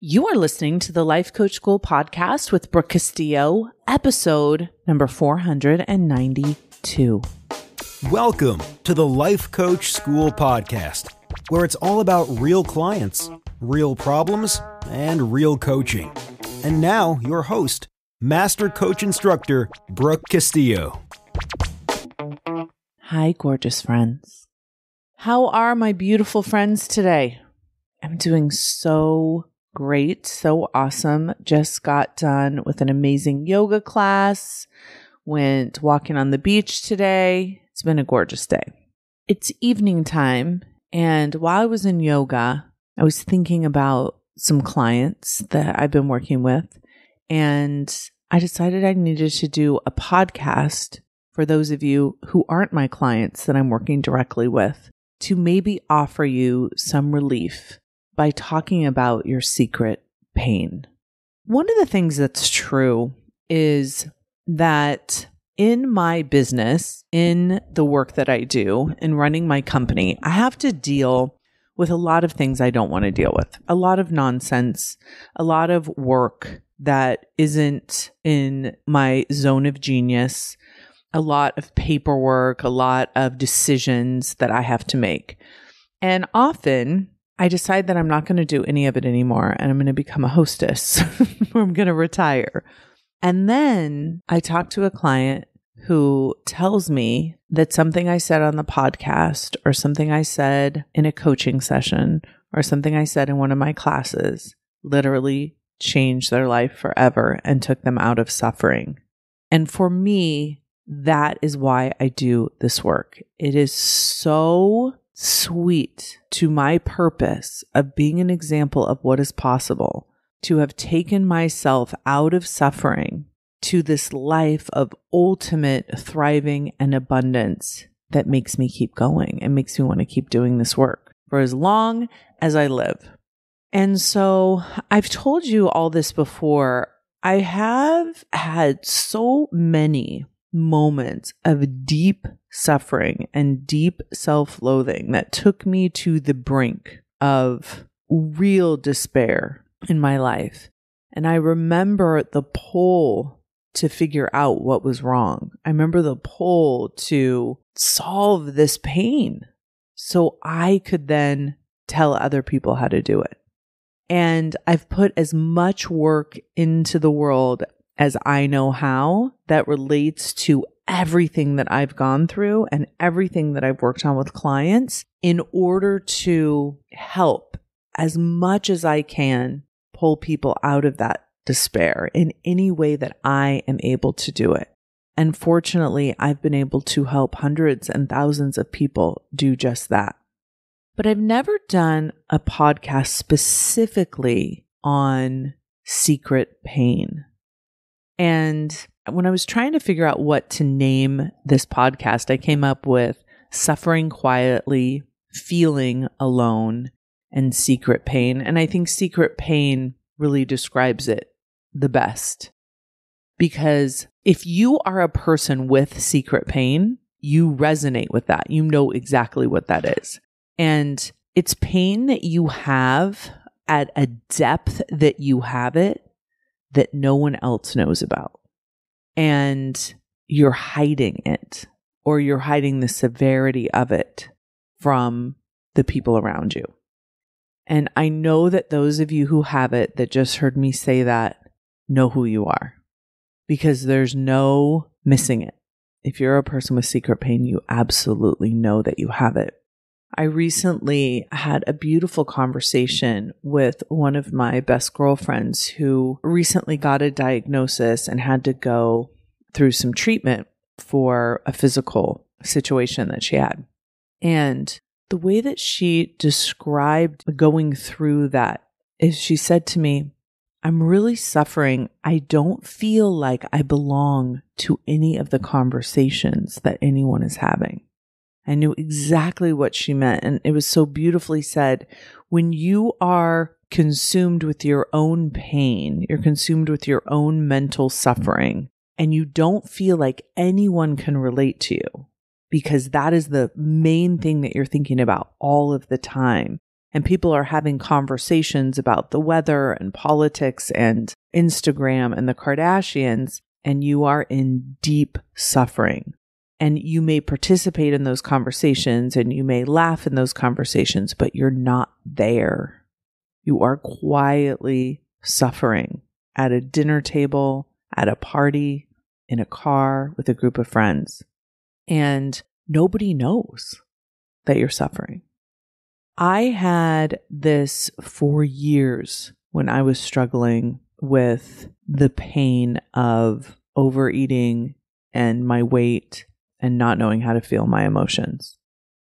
You are listening to the Life Coach School podcast with Brooke Castillo, episode number 492. Welcome to the Life Coach School podcast, where it's all about real clients, real problems, and real coaching. And now, your host, Master Coach Instructor, Brooke Castillo. Hi, gorgeous friends. How are my beautiful friends today? I'm doing so great, so awesome. Just got done with an amazing yoga class. Went walking on the beach today. It's been a gorgeous day. It's evening time, and while I was in yoga, I was thinking about some clients that I've been working with, and I decided I needed to do a podcast for those of you who aren't my clients that I'm working directly with, to maybe offer you some relief by talking about your secret pain. One of the things that's true is that in my business, in the work that I do, in running my company, I have to deal with a lot of things I don't want to deal with. A lot of nonsense, a lot of work that isn't in my zone of genius, a lot of paperwork, a lot of decisions that I have to make. And often I decide that I'm not going to do any of it anymore, and I'm going to become a hostess or I'm going to retire. And then I talk to a client who tells me that something I said on the podcast, or something I said in a coaching session, or something I said in one of my classes literally changed their life forever and took them out of suffering. And for me, that is why I do this work. It is so sweet to my purpose of being an example of what is possible, to have taken myself out of suffering to this life of ultimate thriving and abundance that makes me keep going and makes me want to keep doing this work for as long as I live. And so I've told you all this before. I have had so many moments of deep suffering and deep self-loathing that took me to the brink of real despair in my life. And I remember the pull to figure out what was wrong. I remember the pull to solve this pain so I could then tell other people how to do it. And I've put as much work into the world as I know how that relates to everything that I've gone through and everything that I've worked on with clients in order to help as much as I can pull people out of that despair in any way that I am able to do it. And fortunately, I've been able to help hundreds and thousands of people do just that. But I've never done a podcast specifically on secret pain. And when I was trying to figure out what to name this podcast, I came up with Suffering Quietly, Feeling Alone, and Secret Pain. And I think secret pain really describes it the best. Because if you are a person with secret pain, you resonate with that. You know exactly what that is. And it's pain that you have at a depth that you have it that no one else knows about. And you're hiding it, or you're hiding the severity of it from the people around you. And I know that those of you who have it that just heard me say that know who you are, because there's no missing it. If you're a person with secret pain, you absolutely know that you have it. I recently had a beautiful conversation with one of my best girlfriends who recently got a diagnosis and had to go through some treatment for a physical situation that she had. And the way that she described going through that is she said to me, "I'm really suffering. I don't feel like I belong to any of the conversations that anyone is having." I knew exactly what she meant. And it was so beautifully said. When you are consumed with your own pain, you're consumed with your own mental suffering, and you don't feel like anyone can relate to you, because that is the main thing that you're thinking about all of the time. and people are having conversations about the weather and politics and Instagram and the Kardashians, and you are in deep suffering. And you may participate in those conversations and you may laugh in those conversations, but you're not there. You are quietly suffering at a dinner table, at a party, in a car with a group of friends. And nobody knows that you're suffering. I had this for years when I was struggling with the pain of overeating and my weight and not knowing how to feel my emotions.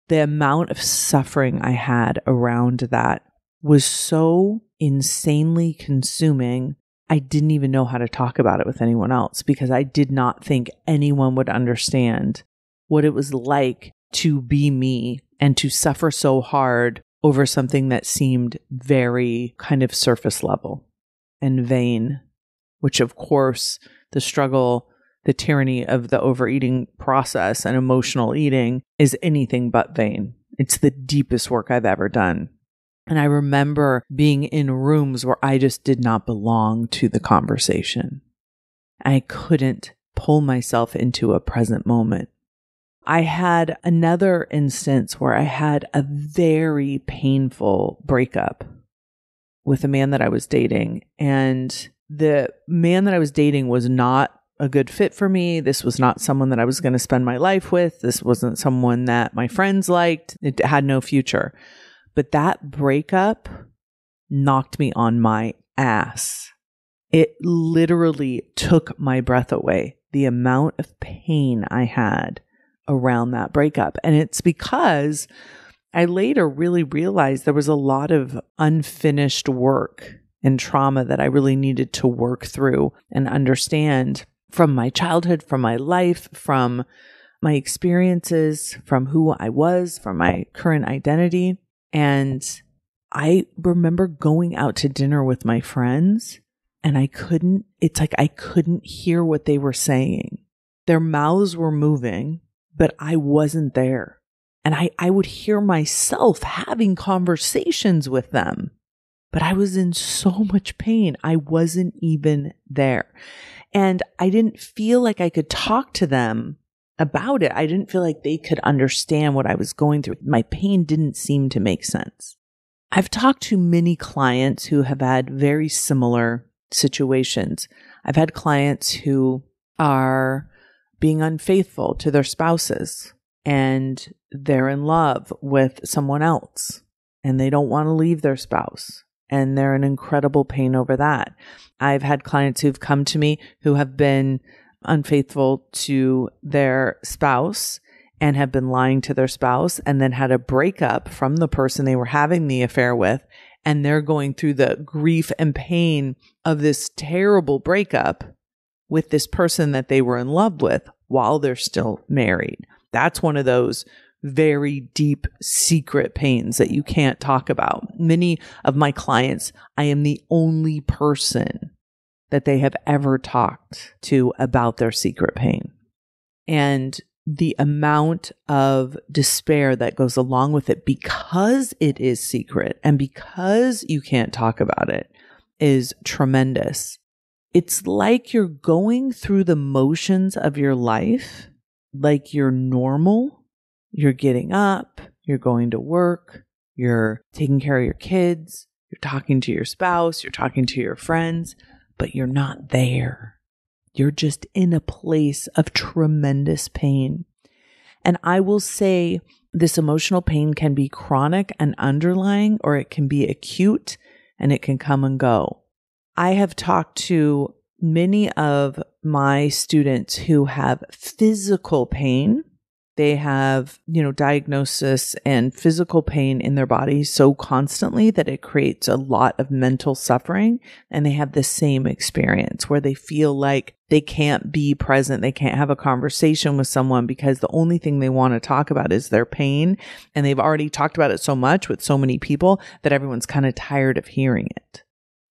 The amount of suffering I had around that was so insanely consuming, I didn't even know how to talk about it with anyone else because I did not think anyone would understand what it was like to be me and to suffer so hard over something that seemed very kind of surface level and vain, which of course the struggle, the tyranny of the overeating process and emotional eating is anything but vain. It's the deepest work I've ever done. And I remember being in rooms where I just did not belong to the conversation. I couldn't pull myself into a present moment. I had another instance where I had a very painful breakup with a man that I was dating. And the man that I was dating was not a good fit for me. This was not someone that I was going to spend my life with. This wasn't someone that my friends liked. It had no future. But that breakup knocked me on my ass. It literally took my breath away, the amount of pain I had around that breakup. And it's because I later really realized there was a lot of unfinished work and trauma that I really needed to work through and understand from my childhood, from my life, from my experiences, from who I was, from my current identity. And I remember going out to dinner with my friends and I couldn't hear what they were saying. Their mouths were moving, but I wasn't there. And I would hear myself having conversations with them, but I was in so much pain. I wasn't even there. And I didn't feel like I could talk to them about it. I didn't feel like they could understand what I was going through. My pain didn't seem to make sense. I've talked to many clients who have had very similar situations. I've had clients who are being unfaithful to their spouses and they're in love with someone else and they don't want to leave their spouse and they're in incredible pain over that. I've had clients who've come to me who have been unfaithful to their spouse and have been lying to their spouse and then had a breakup from the person they were having the affair with. And they're going through the grief and pain of this terrible breakup with this person that they were in love with while they're still married. That's one of those very deep secret pains that you can't talk about. Many of my clients, I am the only person that they have ever talked to about their secret pain. And the amount of despair that goes along with it because it is secret and because you can't talk about it is tremendous. It's like you're going through the motions of your life like you're normal. You're getting up, you're going to work, you're taking care of your kids, you're talking to your spouse, you're talking to your friends, but you're not there. You're just in a place of tremendous pain. And I will say this emotional pain can be chronic and underlying, or it can be acute and it can come and go. I have talked to many of my students who have physical pain. They have, diagnosis and physical pain in their body so constantly that it creates a lot of mental suffering. And they have the same experience where they feel like they can't be present. They can't have a conversation with someone because the only thing they want to talk about is their pain. And they've already talked about it so much with so many people that everyone's kind of tired of hearing it.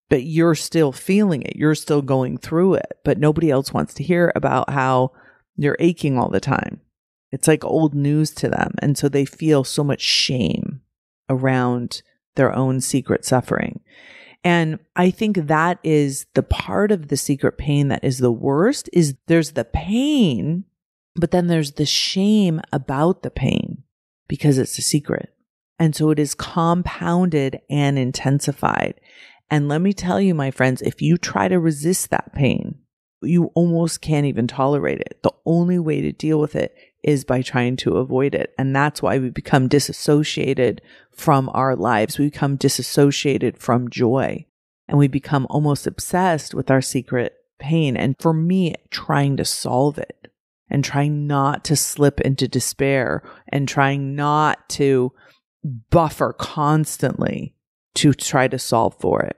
But you're still feeling it. You're still going through it. But nobody else wants to hear about how you're aching all the time. It's like old news to them. And so they feel so much shame around their own secret suffering. And I think that is the part of the secret pain that is the worst, is there's the pain, but then there's the shame about the pain because it's a secret. And so it is compounded and intensified. And let me tell you, my friends, if you try to resist that pain, you almost can't even tolerate it. The only way to deal with it is by trying to avoid it. And that's why we become disassociated from our lives. We become disassociated from joy, and we become almost obsessed with our secret pain. And for me, trying to solve it and trying not to slip into despair and trying not to buffer constantly to try to solve for it.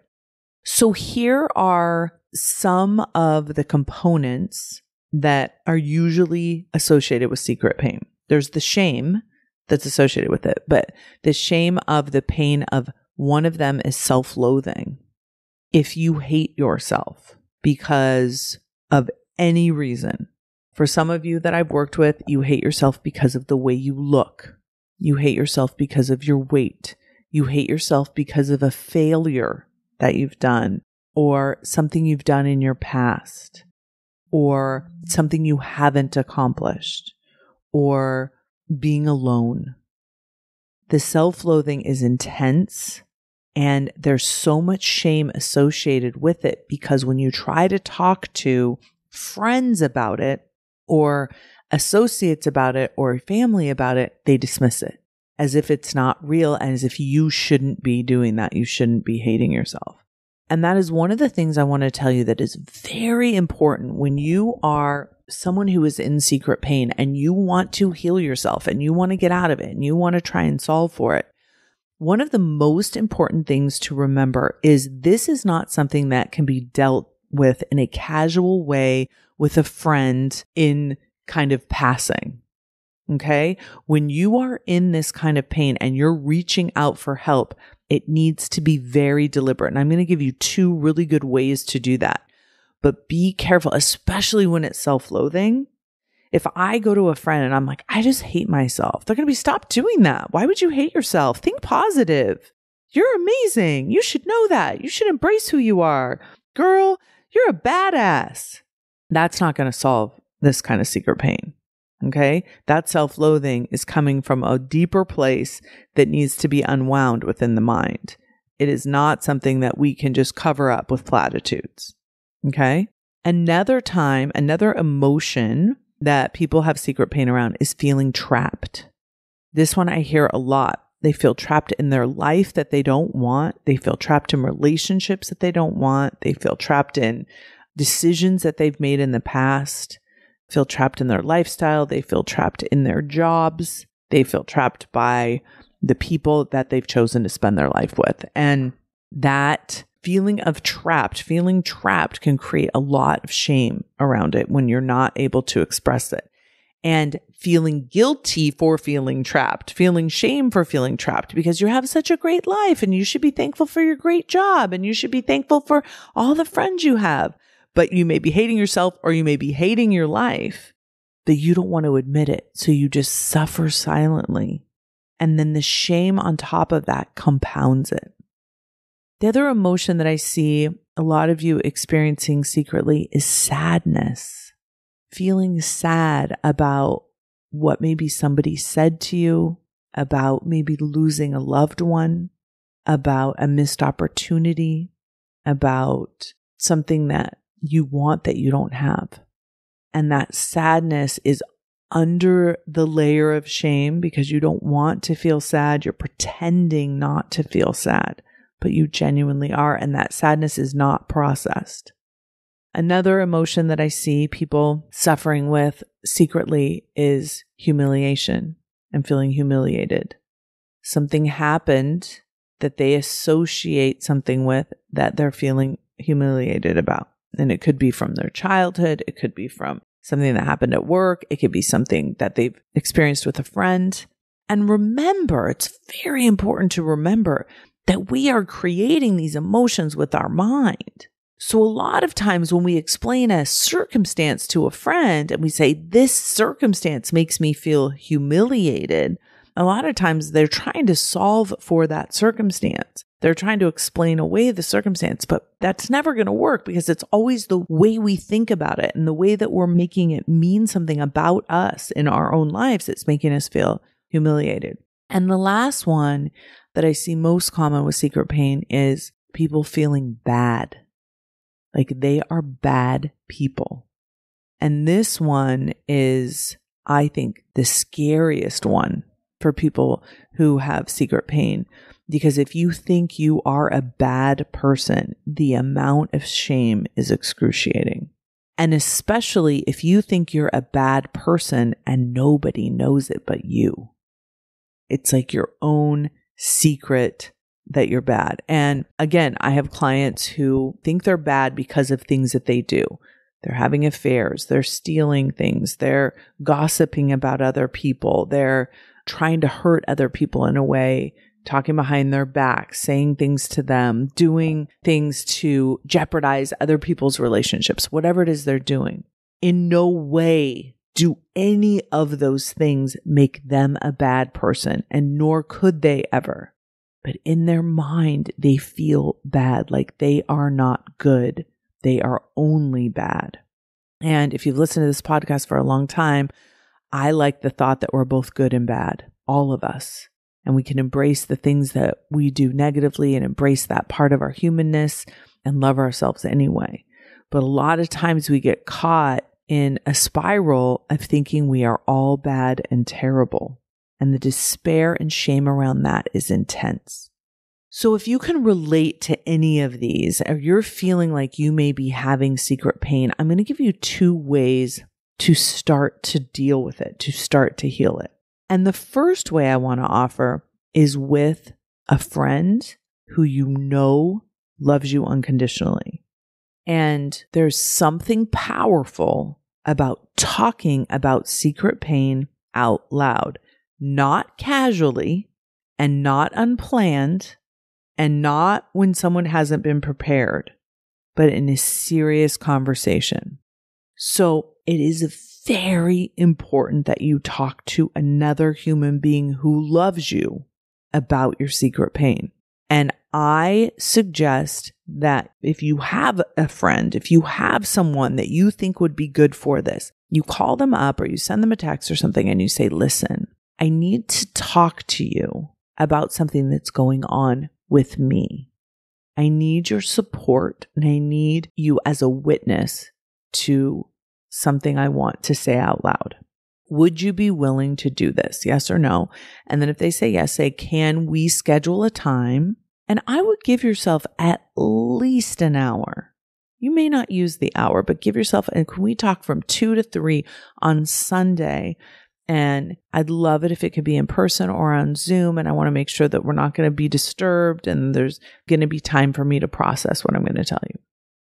So here are some of the components that are usually associated with secret pain. There's the shame that's associated with it, but the shame of the pain of one of them is self-loathing. If you hate yourself because of any reason, for some of you that I've worked with, you hate yourself because of the way you look. You hate yourself because of your weight. You hate yourself because of a failure that you've done, or something you've done in your past, or something you haven't accomplished, or being alone. The self-loathing is intense, and there's so much shame associated with it because when you try to talk to friends about it, or associates about it, or family about it, they dismiss it as if it's not real and as if you shouldn't be doing that. You shouldn't be hating yourself. And that is one of the things I want to tell you that is very important when you are someone who is in secret pain and you want to heal yourself and you want to get out of it and you want to try and solve for it. One of the most important things to remember is this is not something that can be dealt with in a casual way with a friend in kind of passing. Okay? When you are in this kind of pain and you're reaching out for help, it needs to be very deliberate. And I'm going to give you 2 really good ways to do that. But be careful, especially when it's self-loathing. If I go to a friend and I'm like, I just hate myself, they're going to be, stop doing that. Why would you hate yourself? Think positive. You're amazing. You should know that. You should embrace who you are. Girl, you're a badass. That's not going to solve this kind of secret pain. Okay? That self-loathing is coming from a deeper place that needs to be unwound within the mind. It is not something that we can just cover up with platitudes. Okay? Another emotion that people have secret pain around is feeling trapped. This one I hear a lot. They feel trapped in their life that they don't want. They feel trapped in relationships that they don't want. They feel trapped in decisions that they've made in the past. Feel trapped in their lifestyle. They feel trapped in their jobs. They feel trapped by the people that they've chosen to spend their life with. And that feeling trapped can create a lot of shame around it when you're not able to express it. And feeling guilty for feeling trapped, feeling shame for feeling trapped because you have such a great life and you should be thankful for your great job and you should be thankful for all the friends you have. But you may be hating yourself or you may be hating your life, but you don't want to admit it. So you just suffer silently. And then the shame on top of that compounds it. The other emotion that I see a lot of you experiencing secretly is sadness. Feeling sad about what maybe somebody said to you, about maybe losing a loved one, about a missed opportunity, about something that you want that you don't have. And that sadness is under the layer of shame because you don't want to feel sad. You're pretending not to feel sad, but you genuinely are. And that sadness is not processed. Another emotion that I see people suffering with secretly is humiliation and feeling humiliated. Something happened that they associate something with that they're feeling humiliated about. And it could be from their childhood. It could be from something that happened at work. It could be something that they've experienced with a friend. And remember, it's very important to remember that we are creating these emotions with our mind. So a lot of times when we explain a circumstance to a friend and we say, this circumstance makes me feel humiliated, a lot of times they're trying to solve for that circumstance. They're trying to explain away the circumstance, but that's never going to work because it's always the way we think about it and the way that we're making it mean something about us in our own lives that's making us feel humiliated. And the last one that I see most common with secret pain is people feeling bad, like they are bad people. And this one is, I think, the scariest one for people who have secret pain. Because if you think you are a bad person, the amount of shame is excruciating. And especially if you think you're a bad person and nobody knows it but you. It's like your own secret that you're bad. And again, I have clients who think they're bad because of things that they do. They're having affairs, they're stealing things, they're gossiping about other people, they're trying to hurt other people in a way, talking behind their back, saying things to them, doing things to jeopardize other people's relationships, whatever it is they're doing. In no way do any of those things make them a bad person, and nor could they ever. But in their mind, they feel bad, like they are not good. They are only bad. And if you've listened to this podcast for a long time, I like the thought that we're both good and bad, all of us. And we can embrace the things that we do negatively and embrace that part of our humanness and love ourselves anyway. But a lot of times we get caught in a spiral of thinking we are all bad and terrible. And the despair and shame around that is intense. So if you can relate to any of these, or you're feeling like you may be having secret pain, I'm going to give you 2 ways to start to deal with it, to start to heal it. And the first way I want to offer is with a friend who you know loves you unconditionally. And there's something powerful about talking about secret pain out loud, not casually and not unplanned and not when someone hasn't been prepared, but in a serious conversation. So it is very important that you talk to another human being who loves you about your secret pain. And I suggest that if you have a friend, if you have someone that you think would be good for this, you call them up or you send them a text or something and you say, listen, I need to talk to you about something that's going on with me. I need your support and I need you as a witness to something I want to say out loud. Would you be willing to do this? Yes or no? And then if they say yes, say, can we schedule a time? And I would give yourself at least an hour. You may not use the hour, but give yourself, and can we talk from 2 to 3 on Sunday? And I'd love it if it could be in person or on Zoom. And I want to make sure that we're not going to be disturbed and there's going to be time for me to process what I'm going to tell you.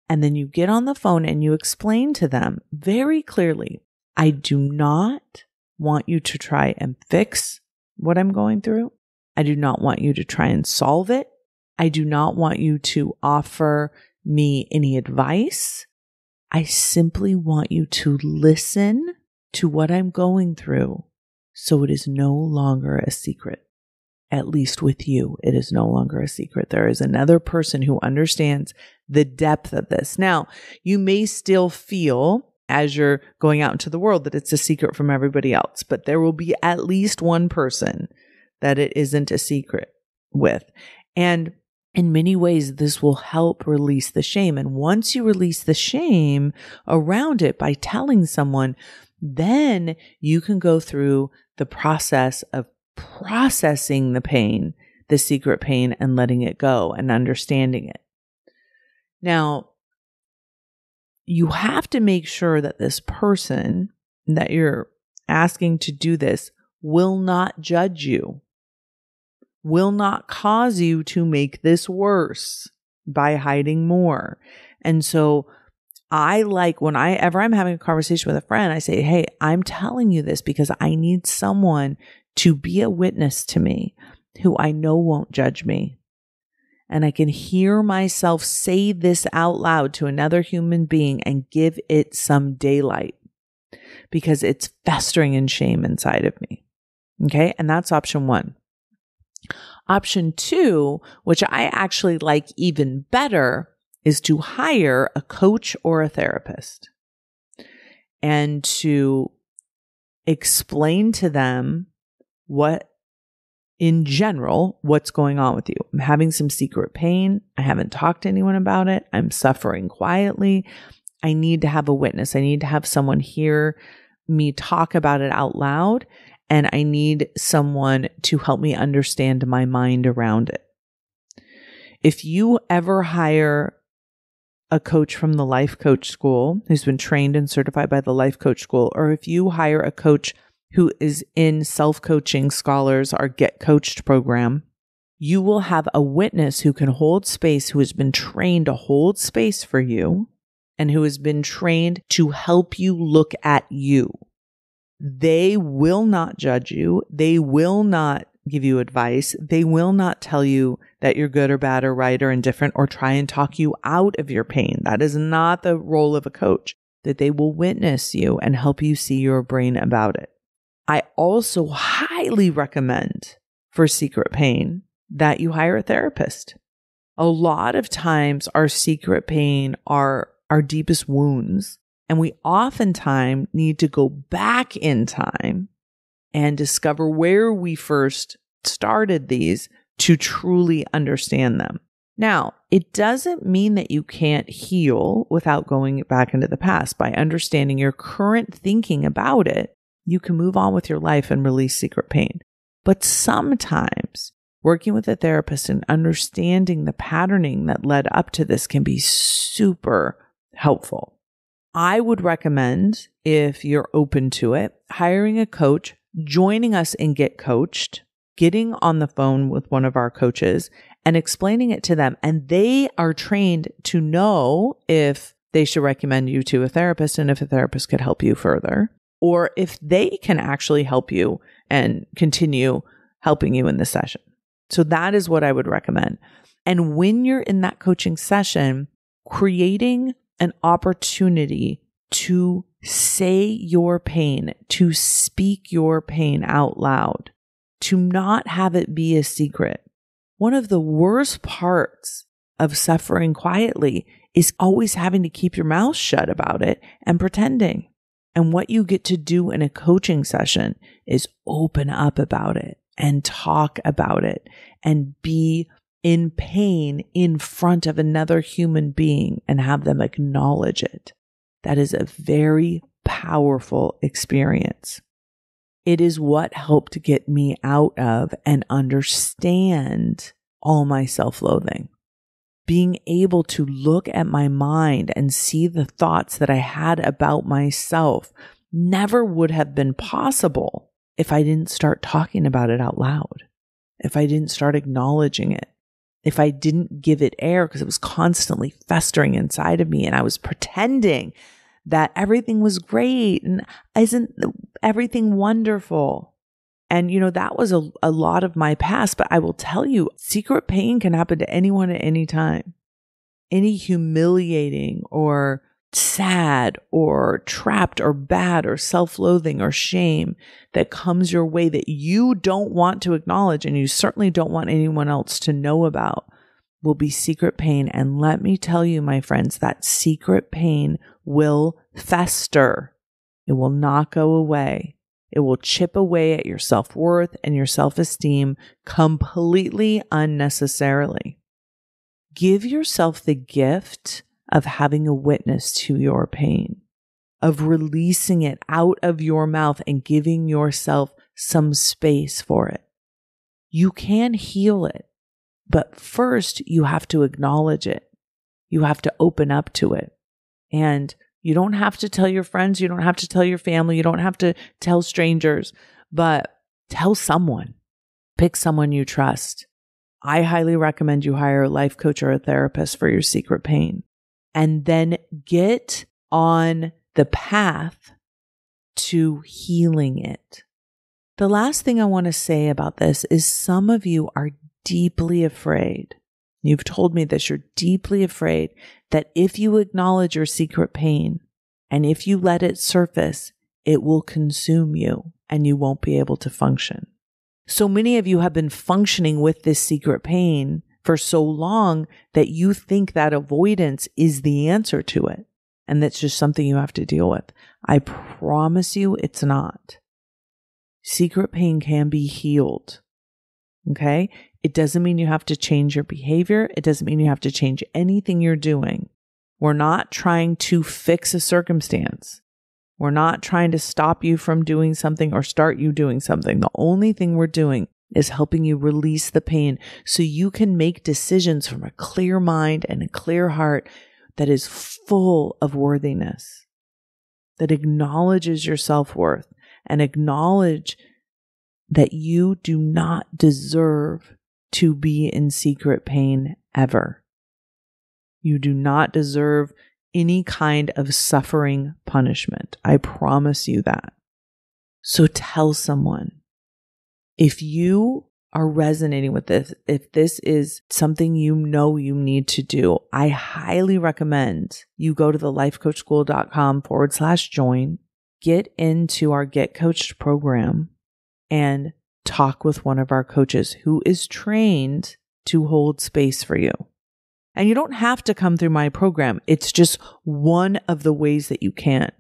And then you get on the phone and you explain to them very clearly, I do not want you to try and fix what I'm going through. I do not want you to try and solve it. I do not want you to offer me any advice. I simply want you to listen to what I'm going through so it is no longer a secret. At least with you, it is no longer a secret. There is another person who understands the depth of this. Now, you may still feel as you're going out into the world that it's a secret from everybody else, but there will be at least one person that it isn't a secret with. And in many ways, this will help release the shame. And once you release the shame around it by telling someone, then you can go through the process of processing the pain, the secret pain, and letting it go and understanding it. Now, you have to make sure that this person that you're asking to do this will not judge you, will not cause you to make this worse by hiding more. And so I like whenever I'm having a conversation with a friend, I say, hey, I'm telling you this because I need someone to be a witness to me who I know won't judge me. And I can hear myself say this out loud to another human being and give it some daylight because it's festering in shame inside of me. Okay. And that's option 1. Option 2, which I actually like even better, is to hire a coach or a therapist and to explain to them in general, what's going on with you. I'm having some secret pain. I haven't talked to anyone about it. I'm suffering quietly. I need to have a witness. I need to have someone hear me talk about it out loud. And I need someone to help me understand my mind around it. If you ever hire a coach from the Life Coach School who's been trained and certified by the Life Coach School, or if you hire a coach who is in Self-Coaching Scholars, our Get Coached program, you will have a witness who can hold space, who has been trained to hold space for you, and who has been trained to help you look at you. They will not judge you. They will not give you advice. They will not tell you that you're good or bad or right or indifferent or try and talk you out of your pain. That is not the role of a coach, that they will witness you and help you see your brain about it. I also highly recommend for secret pain that you hire a therapist. A lot of times our secret pain are our deepest wounds, and we oftentimes need to go back in time and discover where we first started these to truly understand them. Now, it doesn't mean that you can't heal without going back into the past. By understanding your current thinking about it, you can move on with your life and release secret pain. But sometimes working with a therapist and understanding the patterning that led up to this can be super helpful. I would recommend, if you're open to it, hiring a coach, joining us in Get Coached, getting on the phone with one of our coaches and explaining it to them. And they are trained to know if they should recommend you to a therapist and if a therapist could help you further, or if they can actually help you and continue helping you in the session. So that is what I would recommend. And when you're in that coaching session, creating an opportunity to say your pain, to speak your pain out loud, to not have it be a secret. One of the worst parts of suffering quietly is always having to keep your mouth shut about it and pretending. And what you get to do in a coaching session is open up about it and talk about it and be in pain in front of another human being and have them acknowledge it. That is a very powerful experience. It is what helped get me out of and understand all my self-loathing. Being able to look at my mind and see the thoughts that I had about myself never would have been possible if I didn't start talking about it out loud, if I didn't start acknowledging it, if I didn't give it air because it was constantly festering inside of me and I was pretending that everything was great and isn't everything wonderful. And, that was a lot of my past, but I will tell you, secret pain can happen to anyone at any time. Any humiliating or sad or trapped or bad or self-loathing or shame that comes your way that you don't want to acknowledge and you certainly don't want anyone else to know about will be secret pain. And let me tell you, my friends, that secret pain will fester. It will not go away. It will chip away at your self-worth and your self-esteem completely unnecessarily. Give yourself the gift of having a witness to your pain, of releasing it out of your mouth and giving yourself some space for it. You can heal it, but first you have to acknowledge it. You have to open up to it. And you don't have to tell your friends. You don't have to tell your family. You don't have to tell strangers, but tell someone. Pick someone you trust. I highly recommend you hire a life coach or a therapist for your secret pain. And then get on the path to healing it. The last thing I want to say about this is some of you are deeply afraid. You've told me this, you're deeply afraid that if you acknowledge your secret pain and if you let it surface, it will consume you and you won't be able to function. So many of you have been functioning with this secret pain for so long that you think that avoidance is the answer to it. And that's just something you have to deal with. I promise you it's not. Secret pain can be healed. Okay? It doesn't mean you have to change your behavior. It doesn't mean you have to change anything you're doing. We're not trying to fix a circumstance. We're not trying to stop you from doing something or start you doing something. The only thing we're doing is helping you release the pain so you can make decisions from a clear mind and a clear heart that is full of worthiness, that acknowledges your self-worth and acknowledge that you do not deserve to be in secret pain ever. You do not deserve any kind of suffering punishment. I promise you that. So tell someone. If you are resonating with this, if this is something you know you need to do, I highly recommend you go to thelifecoachschool.com/join, get into our Get Coached program, and talk with one of our coaches who is trained to hold space for you. And you don't have to come through my program. It's just one of the ways that you can.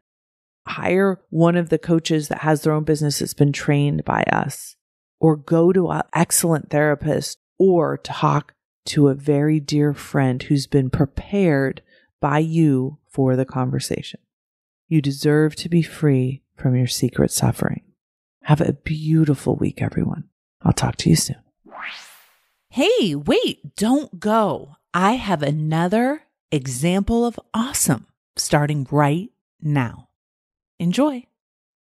Hire one of the coaches that has their own business that's been trained by us, or go to an excellent therapist, or talk to a very dear friend who's been prepared by you for the conversation. You deserve to be free from your secret suffering. Have a beautiful week, everyone. I'll talk to you soon. Hey, wait, don't go. I have another example of awesome starting right now. Enjoy.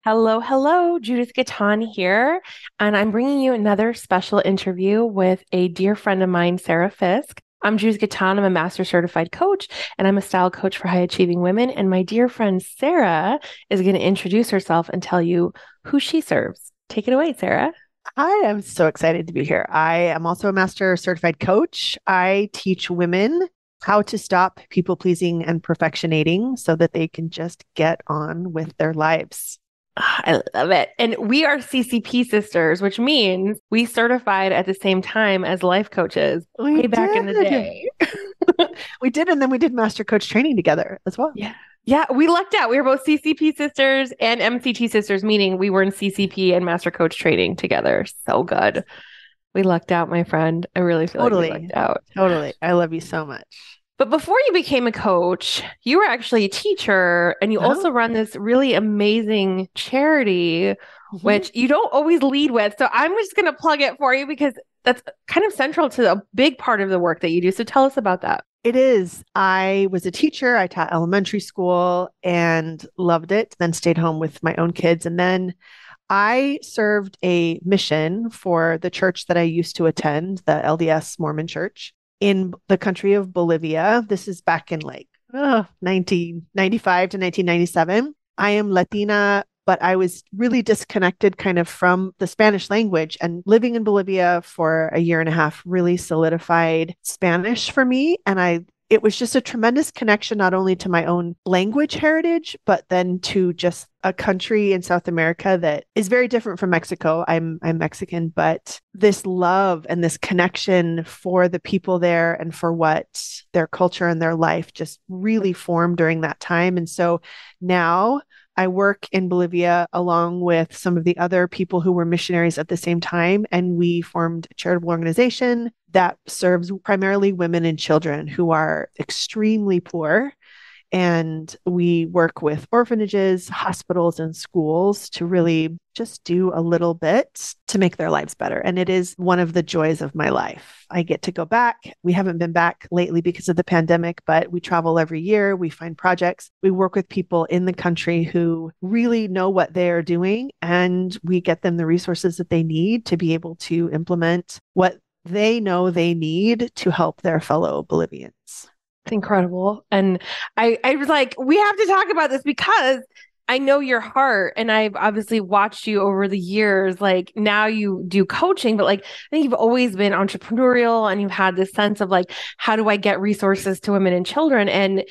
Hello, Judith Gaton here, and I'm bringing you another special interview with a dear friend of mine, Sara Fisk. I'm Judith Gaton. I'm a master certified coach, and I'm a style coach for high achieving women. And my dear friend, Sara, is going to introduce herself and tell you who she serves. Take it away, Sara. Hi, I'm so excited to be here. I am also a master certified coach. I teach women how to stop people pleasing and perfectionating so that they can just get on with their lives. I love it. And we are CCP sisters, which means we certified at the same time as life coaches way back in the day. We did. And then we did master coach training together as well. Yeah. Yeah, we lucked out. We were both CCP sisters and MCT sisters, meaning we were in CCP and master coach training together. So good. We lucked out, my friend. I really feel like we lucked out. Totally. I love you so much. But before you became a coach, you were actually a teacher, and you also run this really amazing charity, which you don't always lead with. So I'm just going to plug it for you because that's kind of central to a big part of the work that you do. So tell us about that. It is. I was a teacher. I taught elementary school and loved it, then stayed home with my own kids. And then I served a mission for the church that I used to attend, the LDS Mormon Church, in the country of Bolivia. This is back in 1995 to 1997. I am Latina, but I was really disconnected kind of from the Spanish language, and living in Bolivia for a year and a half really solidified Spanish for me. And it was just a tremendous connection, not only to my own language heritage, but then to just a country in South America that is very different from Mexico. I'm Mexican, but this love and this connection for the people there and for what their culture and their life just really formed during that time. And so now I work in Bolivia along with some of the other people who were missionaries at the same time, and we formed a charitable organization that serves primarily women and children who are extremely poor. And we work with orphanages, hospitals, and schools to really just do a little bit to make their lives better. And it is one of the joys of my life. I get to go back. We haven't been back lately because of the pandemic, but we travel every year. We find projects. We work with people in the country who really know what they are doing, and we get them the resources that they need to be able to implement what they know they need to help their fellow Bolivians. It's incredible. And I was like, we have to talk about this because I know your heart, and I've obviously watched you over the years. Like, now you do coaching, but like, I think you've always been entrepreneurial, and you've had this sense of like, how do I get resources to women and children? And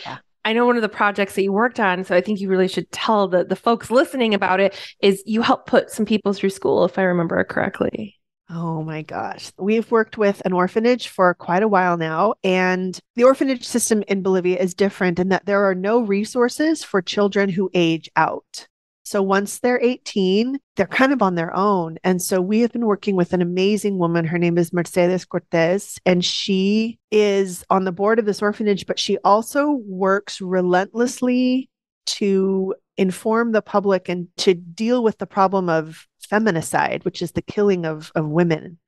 I know one of the projects that you worked on, so I think you really should tell the folks listening about it, is you helped put some people through school, if I remember correctly. Oh my gosh. We've worked with an orphanage for quite a while now, and the orphanage system in Bolivia is different in that there are no resources for children who age out. So once they're 18, they're kind of on their own. And so we have been working with an amazing woman. Her name is Mercedes Cortez, and she is on the board of this orphanage, but she also works relentlessly to inform the public and to deal with the problem of feminicide, which is the killing of women.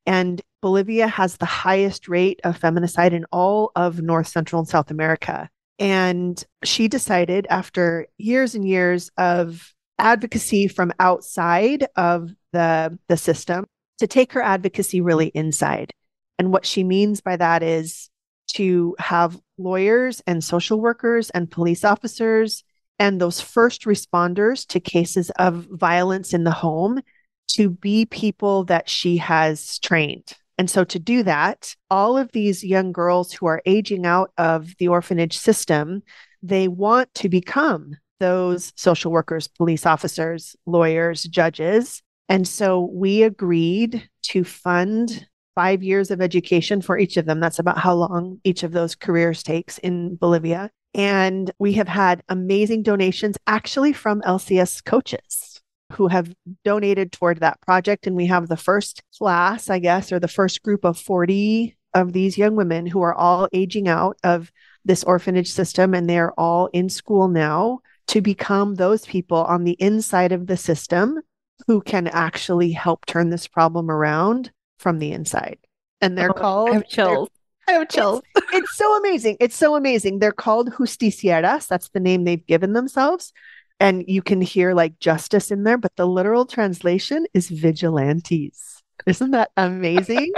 And Bolivia has the highest rate of feminicide in all of North, Central, and South America. And she decided after years and years of advocacy from outside of the system to take her advocacy really inside. And what she means by that is to have lawyers and social workers and police officers and those first responders to cases of violence in the home to be people that she has trained. And so to do that, all of these young girls who are aging out of the orphanage system, they want to become those social workers, police officers, lawyers, judges. And so we agreed to fund 5 years of education for each of them. That's about how long each of those careers takes in Bolivia. And we have had amazing donations actually from LCS coaches who have donated toward that project. And we have the first class, I guess, or the first group of 40 of these young women who are all aging out of this orphanage system. And they're all in school now to become those people on the inside of the system who can actually help turn this problem around from the inside. And they're called, I have chills. I have chills. It's so amazing. It's so amazing. They're called justicieras. That's the name they've given themselves. And you can hear like justice in there, but the literal translation is vigilantes. Isn't that amazing?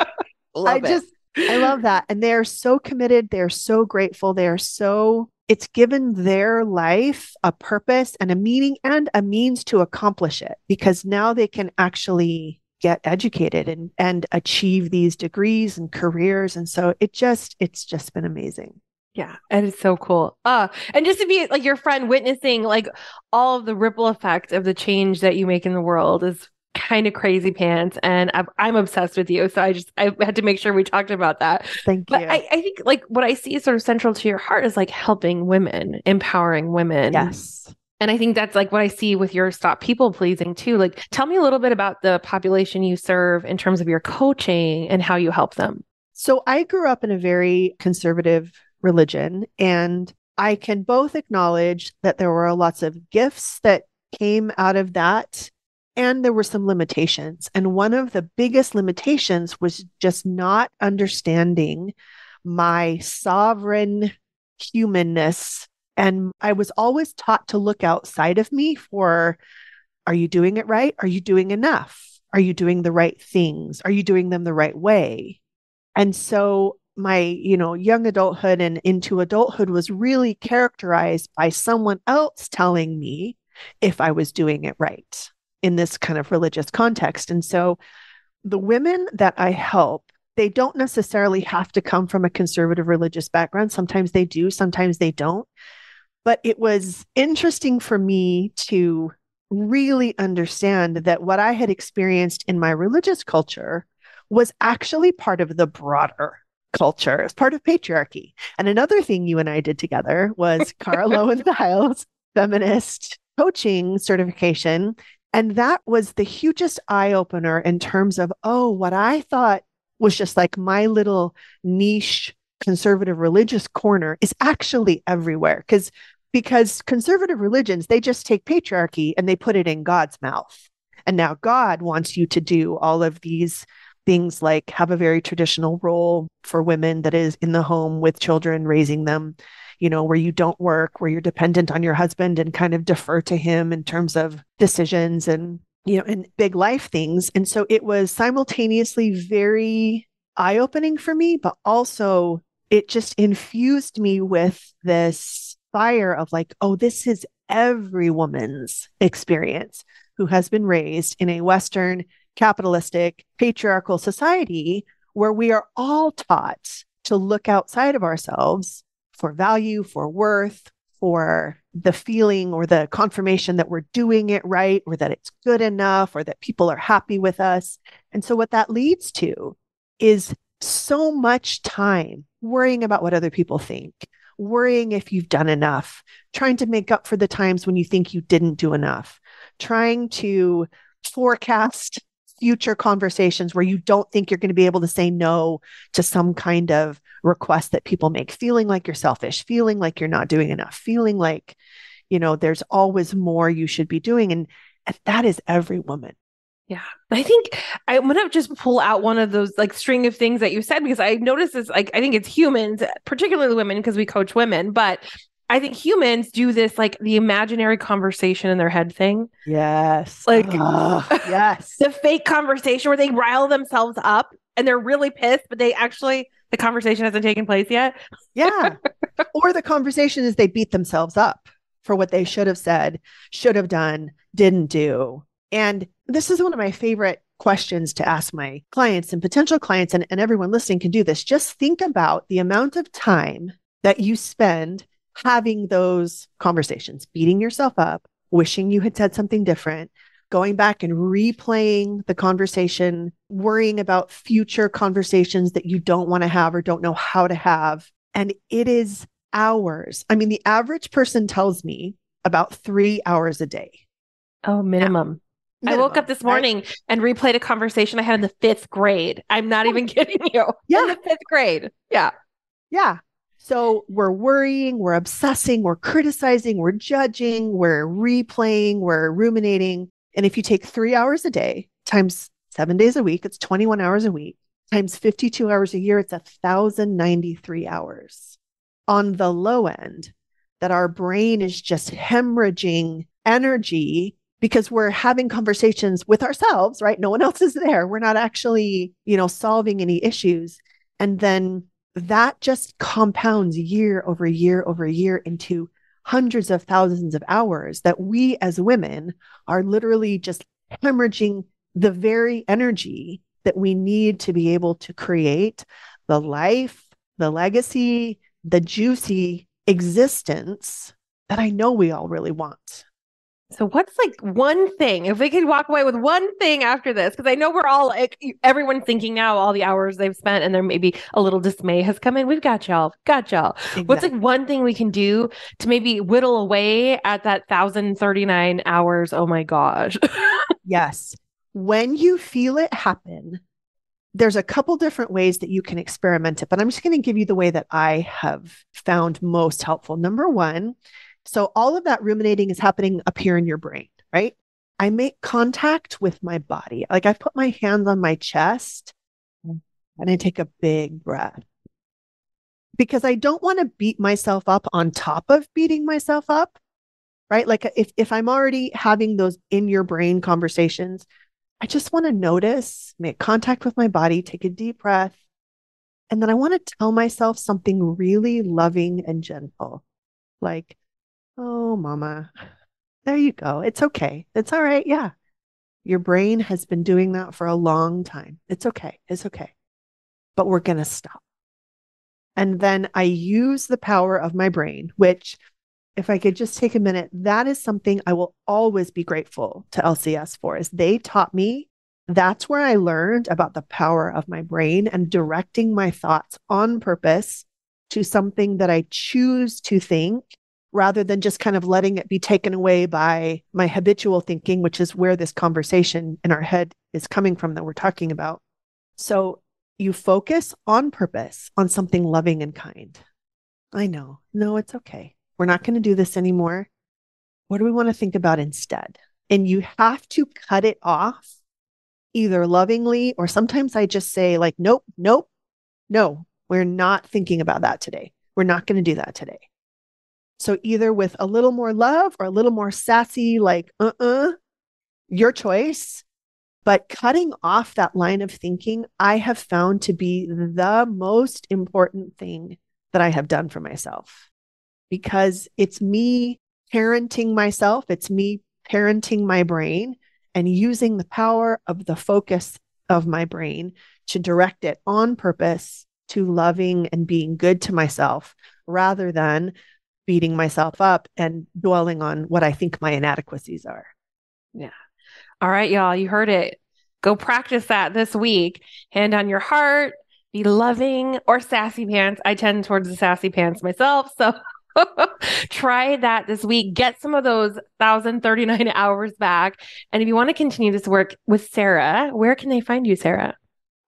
I love that. And they're so committed. They're so grateful. It's given their life a purpose and a meaning and a means to accomplish it because now they can actually get educated and achieve these degrees and careers. And so it's just been amazing. Yeah, and it's so cool. And just to be like your friend witnessing like all of the ripple effect of the change that you make in the world is kind of crazy pants. And I'm obsessed with you. So I had to make sure we talked about that. Thank you. But I think like what I see is sort of central to your heart is like helping women, empowering women. Yes. And I think that's like what I see with your Stop People Pleasing too. Like, tell me a little bit about the population you serve in terms of your coaching and how you help them. So I grew up in a very conservative religion, and I can both acknowledge that there were lots of gifts that came out of that, and there were some limitations. And one of the biggest limitations was just not understanding my sovereign humanness. And I was always taught to look outside of me for, are you doing it right? Are you doing enough? Are you doing the right things? Are you doing them the right way? And so my, young adulthood and into adulthood was really characterized by someone else telling me if I was doing it right in this kind of religious context. And so the women that I help, they don't necessarily have to come from a conservative religious background. Sometimes they do, sometimes they don't. But it was interesting for me to really understand that what I had experienced in my religious culture was actually part of the broader culture. It's part of patriarchy. And another thing you and I did together was Cara Lowentheil's feminist coaching certification. And that was the hugest eye opener in terms of, what I thought was just like my little niche conservative religious corner is actually everywhere. Because conservative religions, they just take patriarchy and they put it in God's mouth. And now God wants you to do all of these things like have a very traditional role for women that is in the home with children, raising them, where you don't work, where you're dependent on your husband and kind of defer to him in terms of decisions and, and big life things. And so it was simultaneously very eye-opening for me, but also it just infused me with this fire of like, this is every woman's experience who has been raised in a Western capitalistic patriarchal society where we are all taught to look outside of ourselves for value, for worth, for the feeling or the confirmation that we're doing it right, or that it's good enough, or that people are happy with us. And so what that leads to is so much time worrying about what other people think, worrying if you've done enough, trying to make up for the times when you think you didn't do enough, trying to forecast future conversations where you don't think you're going to be able to say no to some kind of request that people make, feeling like you're selfish, feeling like you're not doing enough, feeling like, there's always more you should be doing. And that is every woman. Yeah. I think I'm going to just pull out one of those like string of things that you said, because I noticed this, like, I think it's humans, particularly women, because we coach women, but I think humans do this, like the imaginary conversation in their head thing. Yes. Like, yes. The fake conversation where they rile themselves up and they're really pissed, but the conversation hasn't taken place yet. Yeah. Or the conversation is they beat themselves up for what they should have said, should have done, didn't do. And this is one of my favorite questions to ask my clients and potential clients, and everyone listening can do this. Just think about the amount of time that you spend having those conversations, beating yourself up, wishing you had said something different, going back and replaying the conversation, worrying about future conversations that you don't want to have or don't know how to have. And it is hours. I mean, the average person tells me about 3 hours a day. Oh, minimum. I woke up this morning and replayed a conversation I had in the 5th grade. I'm not even kidding you. Yeah. In the 5th grade. Yeah. Yeah. So we're worrying, we're obsessing, we're criticizing, we're judging, we're replaying, we're ruminating. And if you take 3 hours a day times 7 days a week, it's 21 hours a week, times 52 hours a year, it's 1,093 hours. On the low end, that our brain is just hemorrhaging energy because we're having conversations with ourselves, right? No one else is there. We're not actually, solving any issues. And then that just compounds year over year over year into hundreds of thousands of hours that we as women are literally just hemorrhaging the very energy that we need to be able to create the life, the legacy, the juicy existence that I know we all really want. So what's like one thing, if we could walk away with one thing after this, because I know we're all, like, everyone's thinking now all the hours they've spent and there maybe a little dismay has come in. We've got y'all. Exactly. What's like one thing we can do to maybe whittle away at that 1,039 hours? Oh my gosh. Yes. When you feel it happen, there's a couple different ways that you can experiment it, but I'm just going to give you the way that I have found most helpful. Number one, so all of that ruminating is happening up here in your brain, right? I make contact with my body. Like I put my hands on my chest and I take a big breath because I don't want to beat myself up on top of beating myself up, right? Like if I'm already having those in your brain conversations, I just want to notice, make contact with my body, take a deep breath. And then I want to tell myself something really loving and gentle, like, oh, mama, there you go. It's okay. It's all right. Yeah. Your brain has been doing that for a long time. It's okay. It's okay. But we're going to stop. And then I use the power of my brain, which, if I could just take a minute, that is something I will always be grateful to LCS for, is they taught me. That's where I learned about the power of my brain and directing my thoughts on purpose to something that I choose to think, rather than just kind of letting it be taken away by my habitual thinking, which is where this conversation in our head is coming from that we're talking about. So you focus on purpose, on something loving and kind. I know. No, it's okay. We're not going to do this anymore. What do we want to think about instead? And you have to cut it off either lovingly, or sometimes I just say like, nope, no, we're not thinking about that today. We're not going to do that today. So either with a little more love or a little more sassy, like, your choice. But cutting off that line of thinking, I have found to be the most important thing that I have done for myself, because it's me parenting myself. It's me parenting my brain and using the power of the focus of my brain to direct it on purpose to loving and being good to myself, rather than beating myself up and dwelling on what I think my inadequacies are. Yeah. All right, y'all, you heard it. Go practice that this week. Hand on your heart, be loving, or sassy pants. I tend towards the sassy pants myself. So try that this week. Get some of those 1,039 hours back. And if you want to continue this work with Sara, where can they find you, Sara?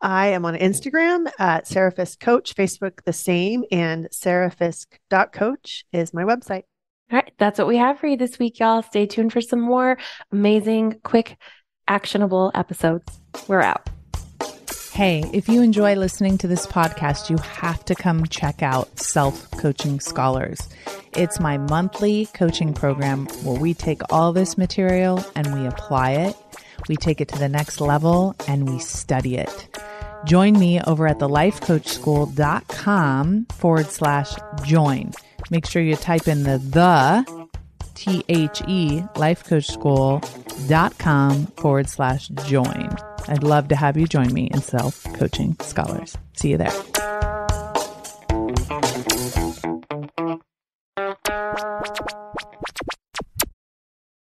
I am on Instagram at Sara Fisk Coach, Facebook the same, and sarafisk.coach is my website. All right, that's what we have for you this week, y'all. Stay tuned for some more amazing, quick, actionable episodes. We're out. Hey, if you enjoy listening to this podcast, you have to come check out Self-Coaching Scholars. It's my monthly coaching program where we take all this material and we apply it. We take it to the next level and we study it. Join me over at thelifecoachschool.com/join. Make sure you type in the lifecoachschool.com/join. I'd love to have you join me in Self-Coaching Scholars. See you there.